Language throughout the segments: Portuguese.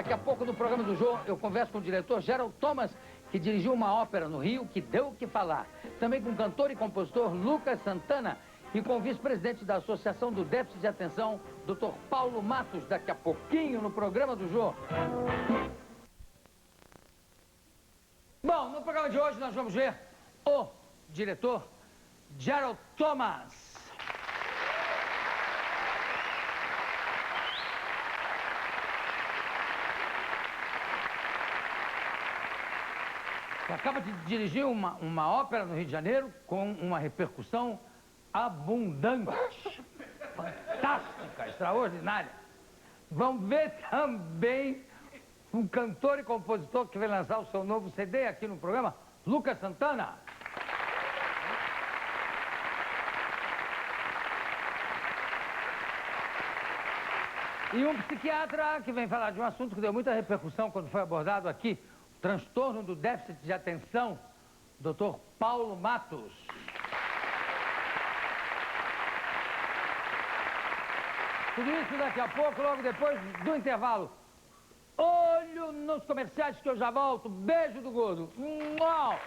Daqui a pouco, no programa do Jô, eu converso com o diretor Gerald Thomas, que dirigiu uma ópera no Rio que deu o que falar. Também com o cantor e compositor Lucas Santana e com o vice-presidente da Associação do Déficit de Atenção, Dr. Paulo Matos, daqui a pouquinho no programa do Jô. Bom, no programa de hoje nós vamos ver o diretor Gerald Thomas. Acaba de dirigir uma ópera no Rio de Janeiro com uma repercussão abundante, fantástica, extraordinária. Vamos ver também um cantor e compositor que vai lançar o seu novo CD aqui no programa, Lucas Santana. E um psiquiatra que vem falar de um assunto que deu muita repercussão quando foi abordado aqui, transtorno do déficit de atenção, Dr. Paulo Matos. Tudo isso daqui a pouco, logo depois do intervalo. Olho nos comerciais que eu já volto. Beijo do gordo. Mua!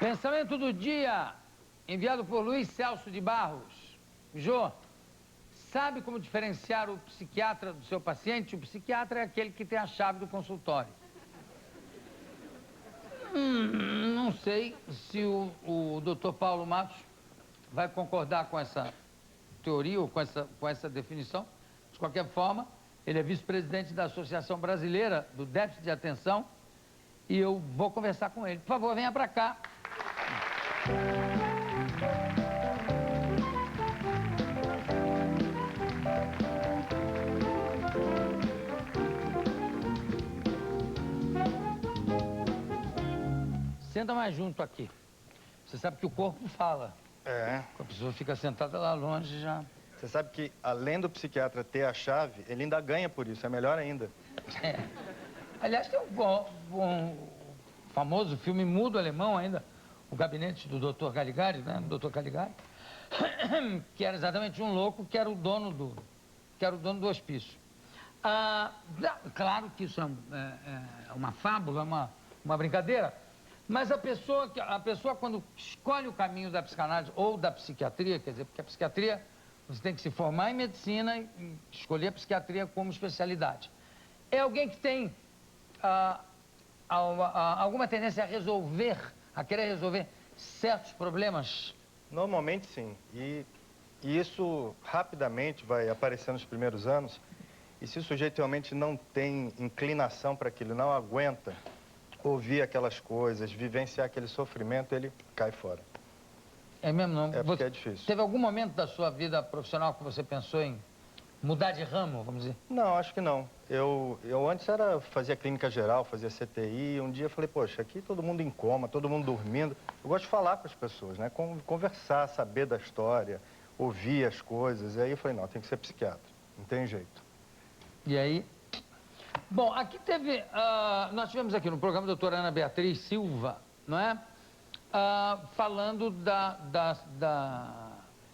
Pensamento do dia, enviado por Luiz Celso de Barros. Jô, sabe como diferenciar o psiquiatra do seu paciente? O psiquiatra é aquele que tem a chave do consultório. Não sei se o Dr. Paulo Matos vai concordar com essa teoria ou com essa definição. De qualquer forma, ele é vice-presidente da Associação Brasileira do Déficit de Atenção e eu vou conversar com ele. Por favor, venha para cá. Senta mais junto aqui. Você sabe que o corpo fala. É. A pessoa fica sentada lá longe já. Você sabe que, além do psiquiatra ter a chave, ele ainda ganha por isso, é melhor ainda. É. Aliás, tem um famoso filme mudo alemão ainda, O Gabinete do Dr. Caligari, né? Dr. Caligari, que era exatamente um louco que era o dono do hospício. Claro que isso é uma fábula, uma brincadeira, mas a pessoa quando escolhe o caminho da psicanálise ou da psiquiatria, quer dizer, porque a psiquiatria, você tem que se formar em medicina e escolher a psiquiatria como especialidade. É alguém que tem alguma tendência a querer resolver certos problemas? Normalmente, sim. E isso rapidamente vai aparecer nos primeiros anos. E se o sujeito realmente não tem inclinação para aquilo, não aguenta ouvir aquelas coisas, vivenciar aquele sofrimento, ele cai fora. É mesmo, não? É porque é difícil. Teve algum momento da sua vida profissional que você pensou em mudar de ramo, vamos dizer? Não, acho que não. Eu antes fazia clínica geral, fazia CTI, um dia eu falei, poxa, aqui todo mundo em coma, todo mundo dormindo. Eu gosto de falar com as pessoas, né? Conversar, saber da história, ouvir as coisas. E aí eu falei, não, tem que ser psiquiatra, não tem jeito. E aí? Bom, aqui nós tivemos aqui no programa a doutora Ana Beatriz Silva, não é? Falando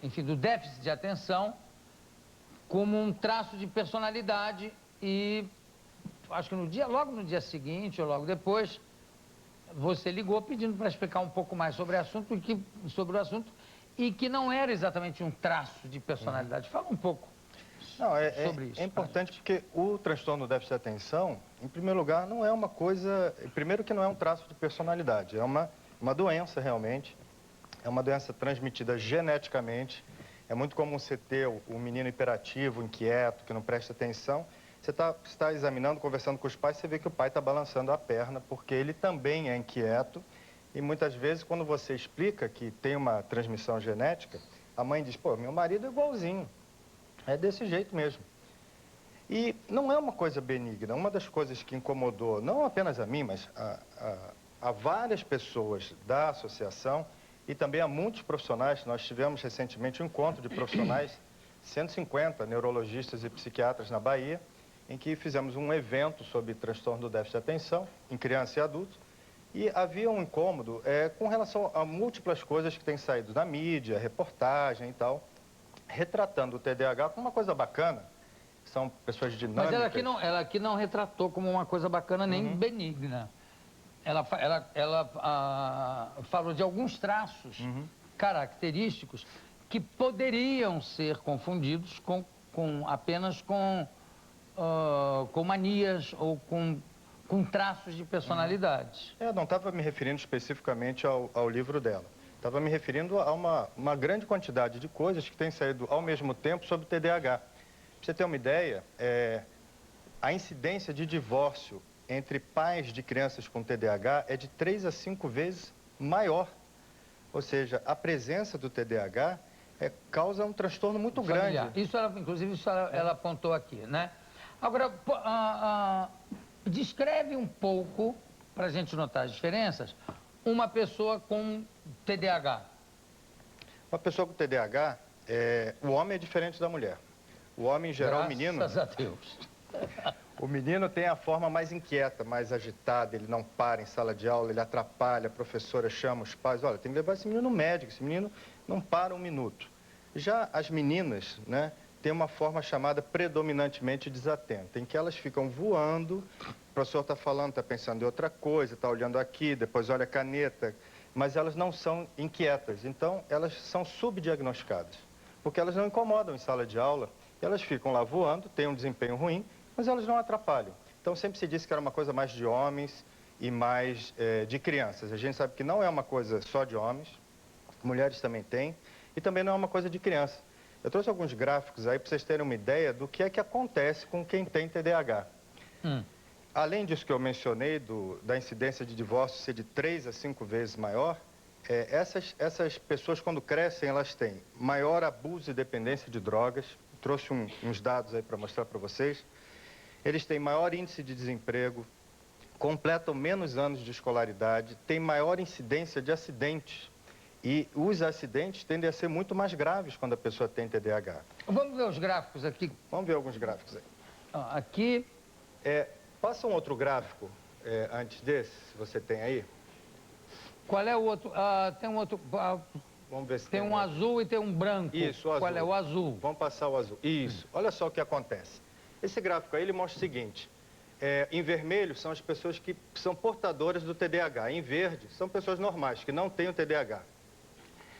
enfim, do déficit de atenção como um traço de personalidade e acho que logo no dia seguinte ou logo depois, você ligou pedindo para explicar um pouco mais sobre o assunto e que não era exatamente um traço de personalidade. Fala um pouco sobre isso. É importante porque o transtorno do déficit de atenção, em primeiro lugar, não é uma coisa... Primeiro que não é um traço de personalidade, é uma doença realmente, é uma doença transmitida geneticamente. É muito comum você ter um menino hiperativo, inquieto, que não presta atenção. Você está examinando, conversando com os pais, você vê que o pai está balançando a perna, porque ele também é inquieto. E muitas vezes, quando você explica que tem uma transmissão genética, a mãe diz, pô, meu marido é igualzinho. É desse jeito mesmo. E não é uma coisa benigna. Uma das coisas que incomodou, não apenas a mim, mas a várias pessoas da associação e também a muitos profissionais. Nós tivemos recentemente um encontro de profissionais, 150 neurologistas e psiquiatras na Bahia, em que fizemos um evento sobre transtorno do déficit de atenção em criança e adulto. E havia um incômodo com relação a múltiplas coisas que têm saído na mídia, reportagem e tal, retratando o TDAH como uma coisa bacana. São pessoas dinâmicas. Mas ela aqui não retratou como uma coisa bacana nem benigna. Ela falou de alguns traços característicos que poderiam ser confundidos apenas com manias ou com traços de personalidade. Eu não estava me referindo especificamente ao livro dela. Estava me referindo a uma grande quantidade de coisas que têm saído ao mesmo tempo sobre o TDAH. Para você ter uma ideia, a incidência de divórcio entre pais de crianças com TDAH é de 3 a 5 vezes maior. Ou seja, a presença do TDAH causa um transtorno muito grande. Inclusive, ela apontou aqui, né? Agora, descreve um pouco, para a gente notar as diferenças, uma pessoa com TDAH. Uma pessoa com TDAH, o homem é diferente da mulher. O homem, em geral, o menino... Graças a Deus. O menino tem a forma mais inquieta, mais agitada, ele não para em sala de aula, ele atrapalha, a professora chama os pais, olha, tem que levar esse menino no médico, esse menino não para um minuto. Já as meninas, né, têm uma forma chamada predominantemente desatenta, em que elas ficam voando, o professor está falando, está pensando em outra coisa, está olhando aqui, depois olha a caneta, mas elas não são inquietas, então elas são subdiagnosticadas, porque elas não incomodam em sala de aula, elas ficam lá voando, têm um desempenho ruim, mas elas não atrapalham. Então, sempre se disse que era uma coisa mais de homens e mais de crianças. A gente sabe que não é uma coisa só de homens, mulheres também têm, e também não é uma coisa de criança. Eu trouxe alguns gráficos aí para vocês terem uma ideia do que é que acontece com quem tem TDAH. Além disso que eu mencionei, da incidência de divórcio ser de 3 a 5 vezes maior, essas pessoas, quando crescem, elas têm maior abuso e dependência de drogas. Trouxe uns dados aí para mostrar para vocês. Eles têm maior índice de desemprego, completam menos anos de escolaridade, têm maior incidência de acidentes. E os acidentes tendem a ser muito mais graves quando a pessoa tem TDAH. Vamos ver os gráficos aqui. Vamos ver alguns gráficos aí. Aqui... Passa um outro gráfico antes desse, se você tem aí. Qual é o outro? Tem um outro... Vamos ver se tem um azul e tem um branco. Isso, o azul. Qual é o azul? Vamos passar o azul. Isso. Olha só o que acontece. Esse gráfico aí, ele mostra o seguinte. Em vermelho são as pessoas que são portadoras do TDAH. Em verde são pessoas normais, que não têm o TDAH.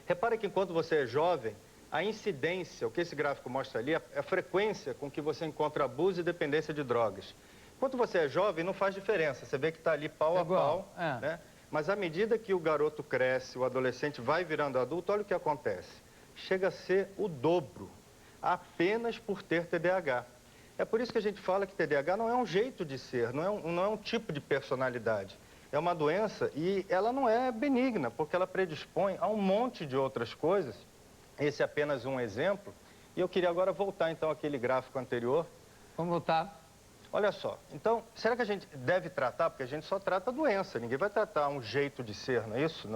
Repara que enquanto você é jovem, a incidência, o que esse gráfico mostra ali, é a frequência com que você encontra abuso e dependência de drogas. Enquanto você é jovem, não faz diferença. Você vê que está ali pau a pau, né? Mas à medida que o garoto cresce, o adolescente vai virando adulto, olha o que acontece. Chega a ser o dobro, apenas por ter TDAH. É por isso que a gente fala que TDAH não é um jeito de ser, não é um tipo de personalidade. É uma doença e ela não é benigna, porque ela predispõe a um monte de outras coisas. Esse é apenas um exemplo. E eu queria agora voltar, então, àquele gráfico anterior. Vamos voltar. Olha só, então, será que a gente deve tratar? Porque a gente só trata a doença, ninguém vai tratar um jeito de ser, não é isso?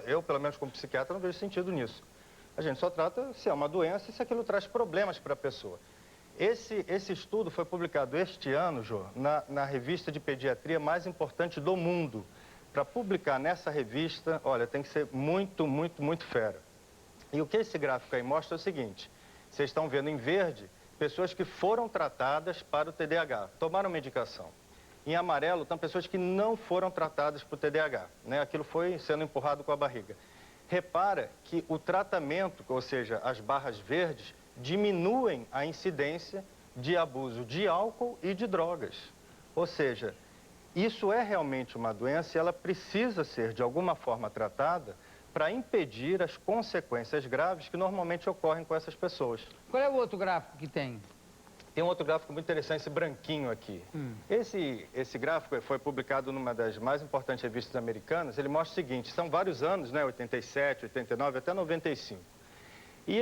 Eu, pelo menos como psiquiatra, não vejo sentido nisso. A gente só trata se é uma doença e se aquilo traz problemas para a pessoa. Esse estudo foi publicado este ano, Jô, na revista de pediatria mais importante do mundo. Para publicar nessa revista, olha, tem que ser muito, muito, muito fera. E o que esse gráfico aí mostra é o seguinte, vocês estão vendo em verde pessoas que foram tratadas para o TDAH, tomaram medicação. Em amarelo estão pessoas que não foram tratadas para o TDAH, né? Aquilo foi sendo empurrado com a barriga. Repara que o tratamento, ou seja, as barras verdes, diminuem a incidência de abuso de álcool e de drogas. Ou seja, isso é realmente uma doença e ela precisa ser, de alguma forma, tratada para impedir as consequências graves que normalmente ocorrem com essas pessoas. Qual é o outro gráfico que tem? Tem um outro gráfico muito interessante, esse branquinho aqui. Esse gráfico foi publicado numa das mais importantes revistas americanas. Ele mostra o seguinte, são vários anos, né, 87, 89, até 95. E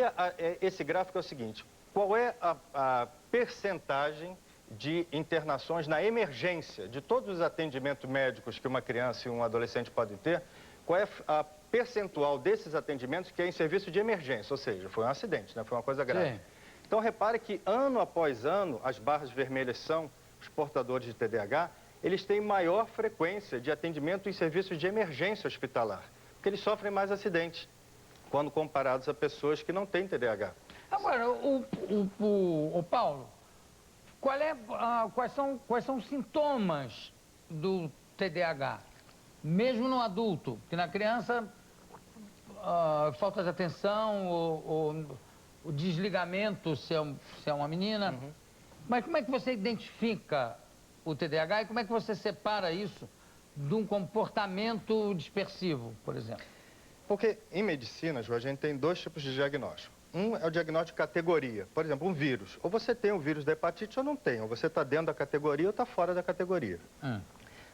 esse gráfico é o seguinte, qual é a percentagem de internações na emergência, de todos os atendimentos médicos que uma criança e um adolescente podem ter, qual é a percentual desses atendimentos que é em serviço de emergência, ou seja, foi um acidente, né? Foi uma coisa grave. Sim. Então, repare que ano após ano, as barras vermelhas são os portadores de TDAH, eles têm maior frequência de atendimento em serviços de emergência hospitalar, porque eles sofrem mais acidentes, quando comparados a pessoas que não têm TDAH. Agora, o Paulo, quais são os sintomas do TDAH? Mesmo no adulto, que na criança, falta de atenção, o desligamento, se é uma menina. Uhum. Mas como é que você identifica o TDAH e como é que você separa isso de um comportamento dispersivo, por exemplo? Porque em medicina, Ju, a gente tem dois tipos de diagnóstico. Um é o diagnóstico de categoria, por exemplo, um vírus. Ou você tem o vírus da hepatite ou não tem, ou você está dentro da categoria ou está fora da categoria.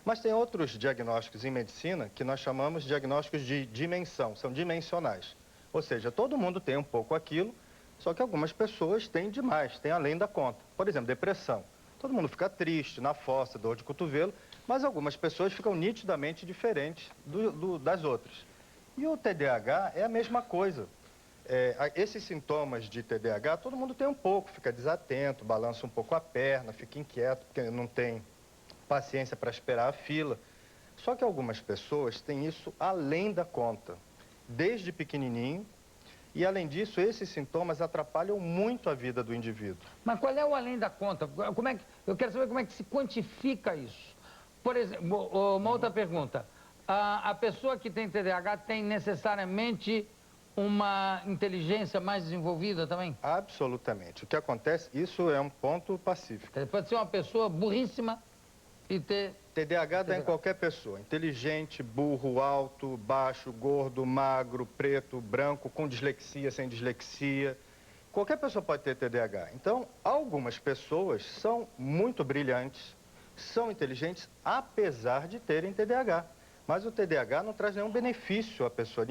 Mas tem outros diagnósticos em medicina que nós chamamos de diagnósticos de dimensão, são dimensionais. Ou seja, todo mundo tem um pouco aquilo, só que algumas pessoas têm demais, têm além da conta. Por exemplo, depressão. Todo mundo fica triste, na fossa, dor de cotovelo, mas algumas pessoas ficam nitidamente diferentes das outras. E o TDAH é a mesma coisa. Esses sintomas de TDAH, todo mundo tem um pouco, fica desatento, balança um pouco a perna, fica inquieto, porque não tem paciência para esperar a fila. Só que algumas pessoas têm isso além da conta, desde pequenininho, e além disso, esses sintomas atrapalham muito a vida do indivíduo. Mas qual é o além da conta? Eu quero saber como é que se quantifica isso. Por exemplo, uma outra pergunta. A pessoa que tem TDAH tem necessariamente uma inteligência mais desenvolvida também? Absolutamente. O que acontece, isso é um ponto pacífico. Pode ser uma pessoa burríssima e ter... TDAH dá em qualquer pessoa, inteligente, burro, alto, baixo, gordo, magro, preto, branco, com dislexia, sem dislexia. Qualquer pessoa pode ter TDAH. Então, algumas pessoas são muito brilhantes, são inteligentes, apesar de terem TDAH. Mas o TDAH não traz nenhum benefício à pessoa.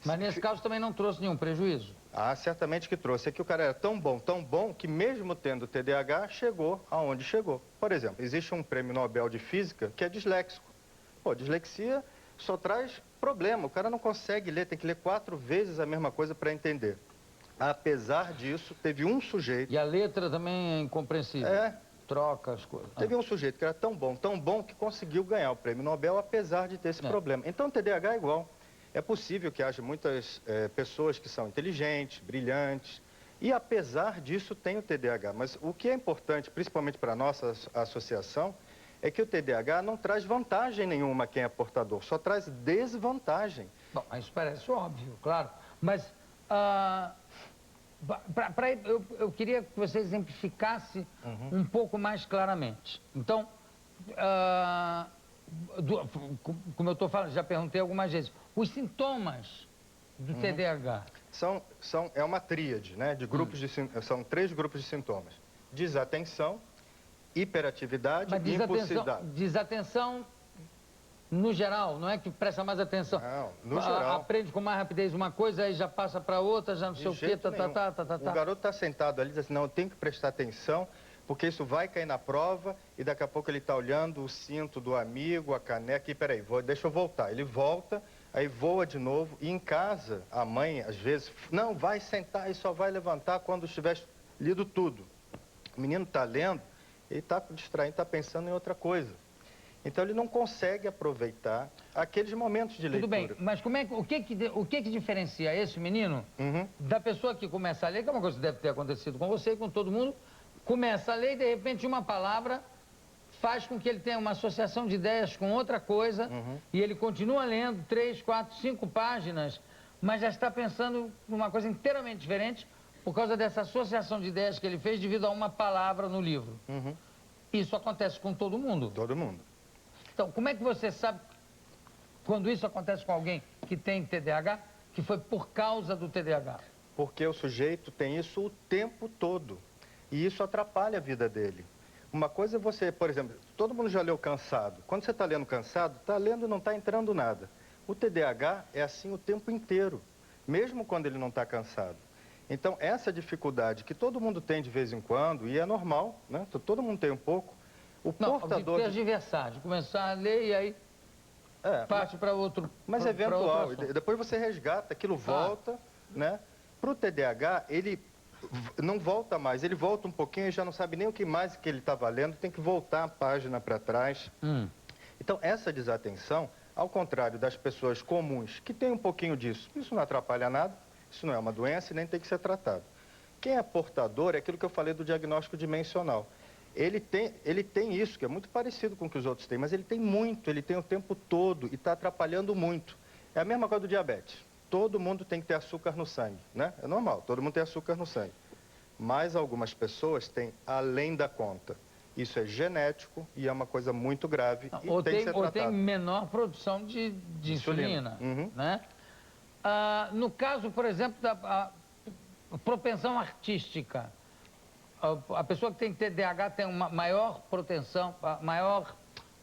Mas nesse caso também não trouxe nenhum prejuízo? Ah, certamente que trouxe. É que o cara era tão bom, que mesmo tendo TDAH, chegou aonde chegou. Por exemplo, existe um prêmio Nobel de Física que é disléxico. Pô, dislexia só traz problema. O cara não consegue ler, tem que ler 4 vezes a mesma coisa para entender. Apesar disso, teve um sujeito... E a letra também é incompreensível? Troca as coisas. Teve um sujeito que era tão bom, que conseguiu ganhar o prêmio Nobel, apesar de ter esse problema. Então, o TDAH é igual. É possível que haja muitas pessoas que são inteligentes, brilhantes, e apesar disso tem o TDAH. Mas o que é importante, principalmente para a nossa associação, é que o TDAH não traz vantagem nenhuma a quem é portador, só traz desvantagem. Bom, isso parece óbvio, claro. Mas eu queria que você exemplificasse um pouco mais claramente. Então, como eu estou falando, já perguntei algumas vezes, os sintomas do TDAH? É uma tríade, né, de grupos são 3 grupos de sintomas. Desatenção, hiperatividade e impulsividade. Desatenção no geral, não é que presta mais atenção. Não, no geral. Aprende com mais rapidez uma coisa, aí já passa para outra, já não sei o quê, O garoto está sentado ali e diz assim, não, eu tenho que prestar atenção, porque isso vai cair na prova, e daqui a pouco ele está olhando o cinto do amigo, a caneca, e peraí, deixa eu voltar. Ele volta, aí voa de novo, e em casa, a mãe, às vezes, não, vai sentar e só vai levantar quando estiver lido tudo. O menino está lendo, ele está distraindo, está pensando em outra coisa. Então, ele não consegue aproveitar aqueles momentos de leitura. Tudo bem, mas o que diferencia esse menino da pessoa que começa a ler, que é uma coisa que deve ter acontecido com você e com todo mundo, começa a ler e, de repente, uma palavra faz com que ele tenha uma associação de ideias com outra coisa e ele continua lendo 3, 4, 5 páginas, mas já está pensando numa coisa inteiramente diferente por causa dessa associação de ideias que ele fez devido a uma palavra no livro. Isso acontece com todo mundo? Todo mundo. Então, como é que você sabe quando isso acontece com alguém que tem TDAH, que foi por causa do TDAH? Porque o sujeito tem isso o tempo todo. E isso atrapalha a vida dele. Uma coisa é você, por exemplo, todo mundo já leu Cansado. Quando você está lendo Cansado, está lendo e não está entrando nada. O TDAH é assim o tempo inteiro, mesmo quando ele não está cansado. Então, essa dificuldade que todo mundo tem de vez em quando, e é normal, né? Todo mundo tem um pouco, o Não, portador... de tergiversar, de começar a ler e aí parte para outro... Mas pra eventual, outro assunto. depois você resgata, aquilo volta, né? Para o TDAH, ele não volta mais, ele volta um pouquinho e já não sabe nem o que mais que ele está valendo, tem que voltar a página para trás. Então, essa desatenção, ao contrário das pessoas comuns, que tem um pouquinho disso, isso não atrapalha nada, isso não é uma doença e nem tem que ser tratado. Quem é portador é aquilo que eu falei do diagnóstico dimensional. Ele tem isso, que é muito parecido com o que os outros têm, mas ele tem muito, ele tem o tempo todo e está atrapalhando muito. É a mesma coisa do diabetes. Todo mundo tem que ter açúcar no sangue, né? É normal, todo mundo tem açúcar no sangue. Mas algumas pessoas têm além da conta. Isso é genético e é uma coisa muito grave e tem que ser tratado. Ou tem menor produção de insulina, né? No caso, por exemplo, da propensão artística, a pessoa que tem TDAH tem uma maior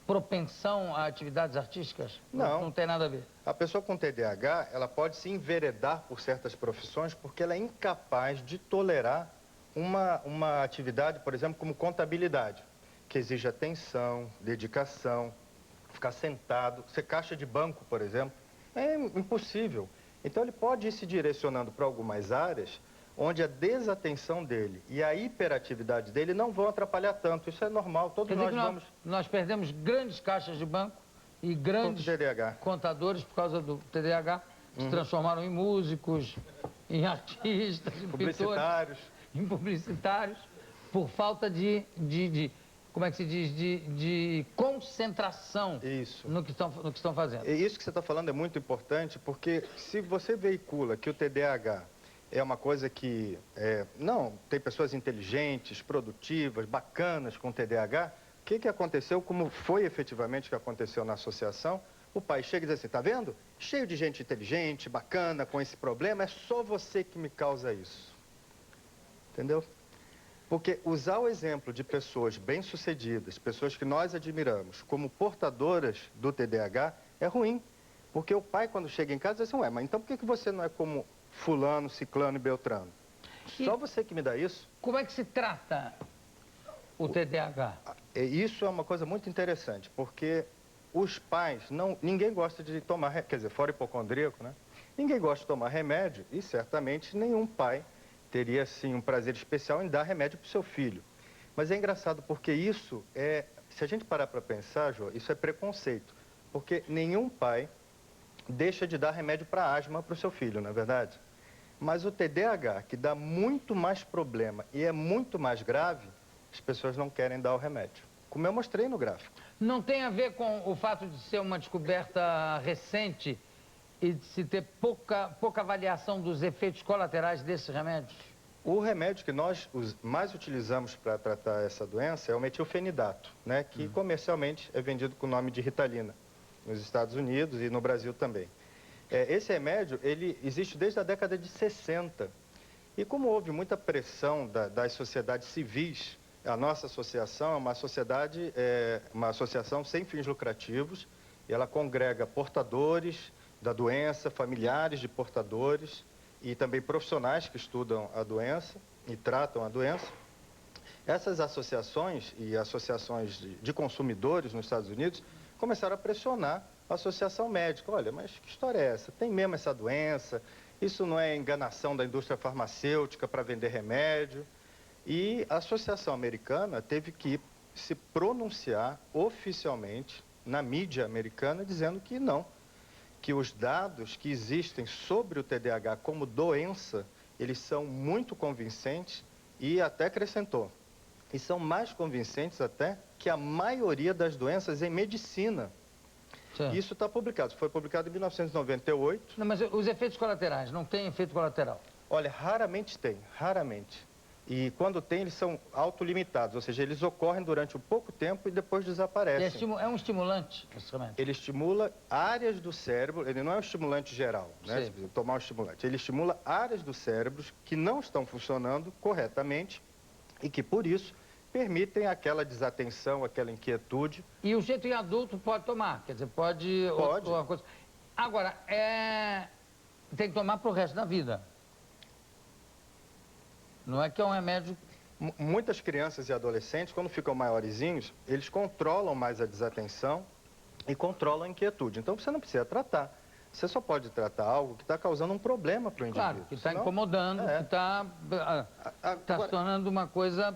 propensão a atividades artísticas? Não. Não tem nada a ver. A pessoa com TDAH, ela pode se enveredar por certas profissões porque ela é incapaz de tolerar uma atividade, por exemplo, como contabilidade, que exige atenção, dedicação, ficar sentado, ser caixa de banco, por exemplo, é impossível. Então, ele pode ir se direcionando para algumas áreas onde a desatenção dele e a hiperatividade dele não vão atrapalhar tanto. Isso é normal, todos nós vamos... Nós perdemos grandes caixas de banco e grandes contadores por causa do TDAH, que se transformaram em músicos, em artistas, em publicitários. Pintores, em publicitários, por falta como é que se diz, de concentração no que estão fazendo. E isso que você está falando é muito importante, porque se você veicula que o TDAH é uma coisa que... não, tem pessoas inteligentes, produtivas, bacanas com TDAH, o que aconteceu, como foi efetivamente que aconteceu na associação? O pai chega e diz assim, tá vendo? Cheio de gente inteligente, bacana, com esse problema, é só você que me causa isso. Entendeu? Porque usar o exemplo de pessoas bem-sucedidas, pessoas que nós admiramos, como portadoras do TDAH, é ruim. Porque o pai, quando chega em casa, diz assim, ué, mas então por que você não é como fulano, ciclano e beltrano? Só você que me dá isso? Como é que se trata o TDAH? Isso é uma coisa muito interessante, porque os pais, ninguém gosta de tomar, quer dizer, fora hipocondríaco, né? Ninguém gosta de tomar remédio e certamente nenhum pai teria, sim, um prazer especial em dar remédio para o seu filho. Mas é engraçado porque isso se a gente parar para pensar, Jô, isso é preconceito. Porque nenhum pai deixa de dar remédio para asma para o seu filho, não é verdade? Mas o TDAH, que dá muito mais problema e é muito mais grave, as pessoas não querem dar o remédio. Como eu mostrei no gráfico. Não tem a ver com o fato de ser uma descoberta recente e de se ter pouca avaliação dos efeitos colaterais desses remédios? O remédio que nós mais utilizamos para tratar essa doença é o metilfenidato, né, que comercialmente é vendido com o nome de Ritalina, nos Estados Unidos e no Brasil também. Esse remédio, ele existe desde a década de 60. E como houve muita pressão das sociedades civis, a nossa associação é uma associação sem fins lucrativos, e ela congrega portadores da doença, familiares de portadores e também profissionais que estudam a doença e tratam a doença. Essas associações e associações de consumidores nos Estados Unidos começaram a pressionar a associação médica. Olha, mas que história é essa? Tem mesmo essa doença? Isso não é enganação da indústria farmacêutica para vender remédio? E a Associação Americana teve que se pronunciar oficialmente na mídia americana dizendo que não, que os dados que existem sobre o TDAH como doença, eles são muito convincentes e até acrescentou. E são mais convincentes até que a maioria das doenças em medicina. Certo. Isso está publicado, foi publicado em 1998. Não, mas os efeitos colaterais, não tem efeito colateral? Olha, raramente tem, raramente. E quando tem, eles são autolimitados, ou seja, eles ocorrem durante um pouco tempo e depois desaparecem. É um estimulante, esse remédio? Ele estimula áreas do cérebro, ele não é um estimulante geral, né? Se você tomar um estimulante. Ele estimula áreas do cérebro que não estão funcionando corretamente e que, por isso, permitem aquela desatenção, aquela inquietude. E o sujeito em adulto pode tomar, quer dizer, pode. Outra coisa. Agora, tem que tomar para o resto da vida. Não é que é um remédio... Muitas crianças e adolescentes, quando ficam maiorzinhos, eles controlam mais a desatenção e controlam a inquietude. Então, você não precisa tratar. Você só pode tratar algo que está causando um problema para o indivíduo. Claro, que está Senão, incomodando, que está Agora- se tornando uma coisa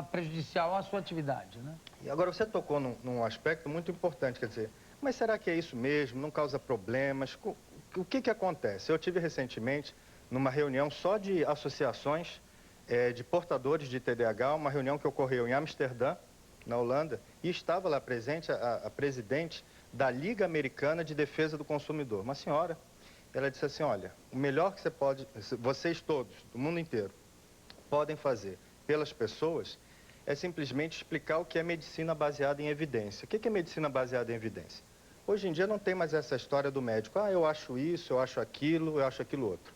prejudicial à sua atividade, né? E agora você tocou num aspecto muito importante, quer dizer, mas será que é isso mesmo? Não causa problemas? O que acontece? Eu tive recentemente numa reunião só de associações de portadores de TDAH, uma reunião que ocorreu em Amsterdã, na Holanda, e estava lá presente a presidente da Liga Americana de Defesa do Consumidor, uma senhora. Ela disse assim, olha, o melhor que vocês todos, do mundo inteiro, podem fazer pelas pessoas é simplesmente explicar o que é medicina baseada em evidência. O que é medicina baseada em evidência? Hoje em dia não tem mais essa história do médico, eu acho isso, eu acho aquilo outro.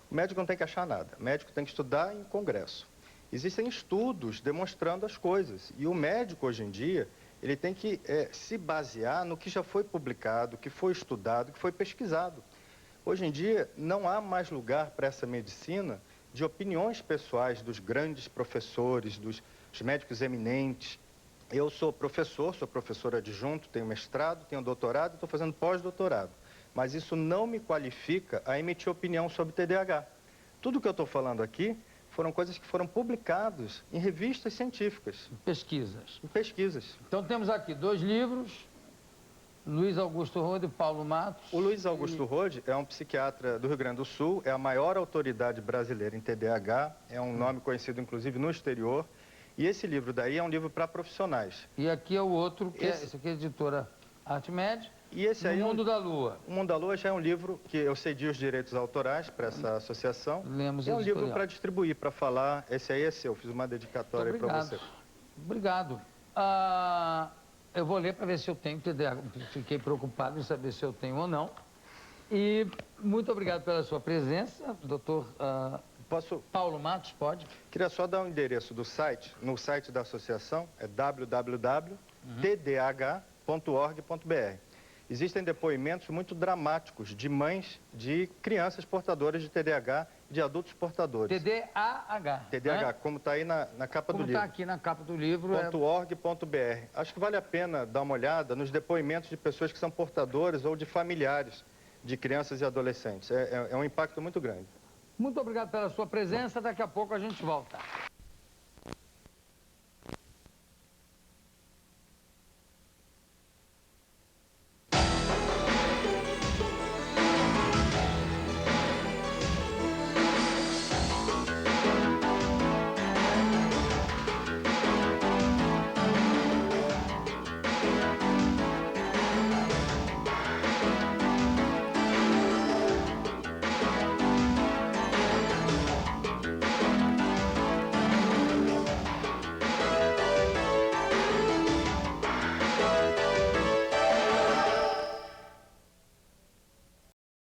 O médico não tem que achar nada, o médico tem que estudar em congresso. Existem estudos demonstrando as coisas, e o médico hoje em dia, ele tem que se basear no que já foi publicado, que foi estudado, que foi pesquisado. Hoje em dia não há mais lugar para essa medicina de opiniões pessoais dos grandes professores, dos médicos eminentes. Eu sou professor adjunto, tenho mestrado, tenho doutorado, estou fazendo pós-doutorado. Mas isso não me qualifica a emitir opinião sobre TDAH. Tudo que eu estou falando aqui foram coisas que foram publicadas em revistas científicas. Pesquisas. Em pesquisas. Então temos aqui 2 livros, Luiz Augusto Rode e Paulo Matos. O Luiz Augusto Rode é um psiquiatra do Rio Grande do Sul, é a maior autoridade brasileira em TDAH, é um nome conhecido inclusive no exterior. E esse livro daí é um livro para profissionais. E aqui é o outro, que esse aqui é a editora ArtMed, e esse aí O Mundo da Lua. O Mundo da Lua já é um livro que eu cedi os direitos autorais para essa associação. Lemos é um editorial. livro para distribuir, para falar. Esse aí é seu, fiz uma dedicatória aí para você. Obrigado. Eu vou ler para ver se eu tenho TDAH. Fiquei preocupado em saber se eu tenho ou não. E muito obrigado pela sua presença, doutor Paulo Matos, pode? Queria só dar um endereço do site. No site da associação é www.tdh.org.br. Existem depoimentos muito dramáticos de mães de crianças portadoras de TDAH, de adultos portadores. TDAH. TDAH, né? como está aí na capa do livro. Como está aqui na capa do livro. .org.br. Acho que vale a pena dar uma olhada nos depoimentos de pessoas que são portadoras ou de familiares de crianças e adolescentes. É um impacto muito grande. Muito obrigado pela sua presença. Daqui a pouco a gente volta.